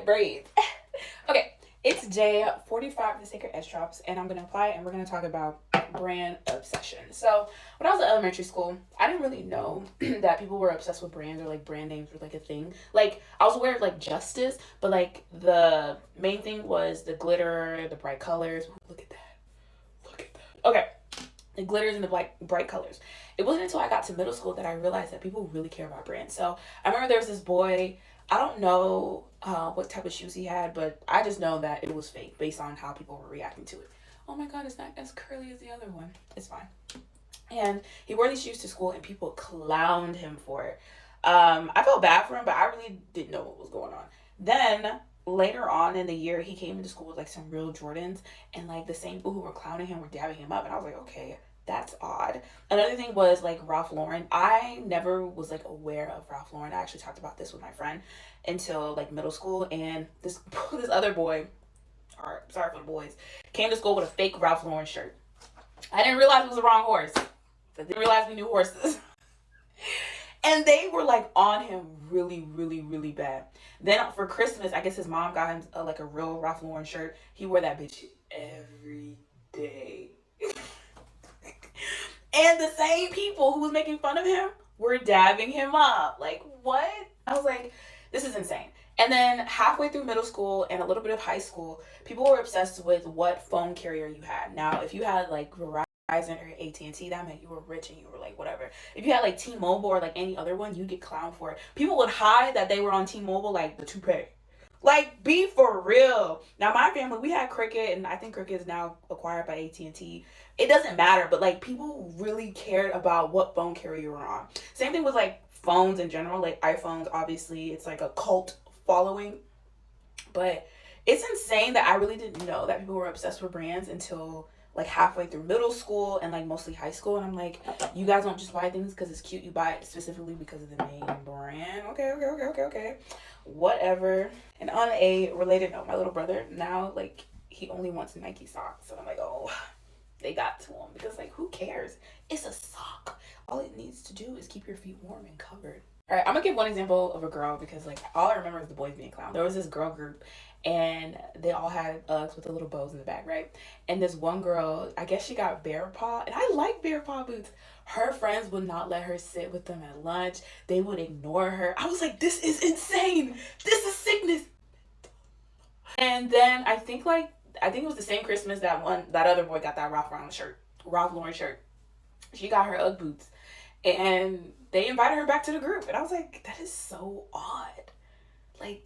braids. Okay, it's day 45 of the Sacred Edge Drops, and I'm going to apply it, and we're going to talk about brand obsession. So, when I was in elementary school, I didn't really know that people were obsessed with brands or like brand names were like a thing. Like, I was aware of like Justice, but like the main thing was the glitter, the bright colors. Look at that. Look at that. Okay, the glitters and the bright colors. It wasn't until I got to middle school that I realized that people really care about brands. So I remember there was this boy. I don't know what type of shoes he had, but I just know that it was fake based on how people were reacting to it. Oh my god, it's not as curly as the other one. It's fine. And he wore these shoes to school, and people clowned him for it. I felt bad for him, but I really didn't know what was going on. Then later on in the year, he came into school with like some real Jordans, and like the same people who were clowning him were dabbing him up, and I was like, okay, that's odd. Another thing was like Ralph Lauren. I never was like aware of Ralph Lauren. I actually talked about this with my friend until like middle school, and this this other boy, or sorry for the boys, came to school with a fake Ralph Lauren shirt. I didn't realize it was the wrong horse. I didn't realize we knew horses. And they were like on him really, really, really bad. Then for Christmas, I guess his mom got him like a real Ralph Lauren shirt. He wore that bitch every day. And the same people who was making fun of him were dabbing him up. Like, what? I was like, this is insane. And then halfway through middle school and a little bit of high school, people were obsessed with what phone carrier you had. Now, if you had like Verizon or AT&T, that meant you were rich and you were like whatever. If you had like T-Mobile or like any other one, you'd get clowned for it. People would hide that they were on T-Mobile like the toupee. Like, be for real. Now, my family, we had Cricket, and I think Cricket is now acquired by AT&T. It doesn't matter, but like people really cared about what phone carrier you were on. Same thing with like phones in general, like iPhones. Obviously, it's like a cult following, but it's insane that I really didn't know that people were obsessed with brands until like halfway through middle school and like mostly high school. And I'm like, you guys don't just buy things because it's cute. You buy it specifically because of the main brand. Okay. Whatever. And on a related note, my little brother now, like, he only wants Nike socks. And I'm like, oh, they got to him. Because, like, who cares? It's a sock. All it needs to do is keep your feet warm and covered. All right, I'm going to give one example of a girl because, like, all I remember is the boys being clowned. There was this girl group, and they all had Uggs with the little bows in the back, right? And this one girl, I guess she got bear paw. And I like bear paw boots. Her friends would not let her sit with them at lunch. They would ignore her. I was like, this is insane. This is sickness. And then I think it was the same Christmas that other boy got that Ralph Lauren shirt. She got her Ugg boots, and they invited her back to the group, and I was like, that is so odd. Like,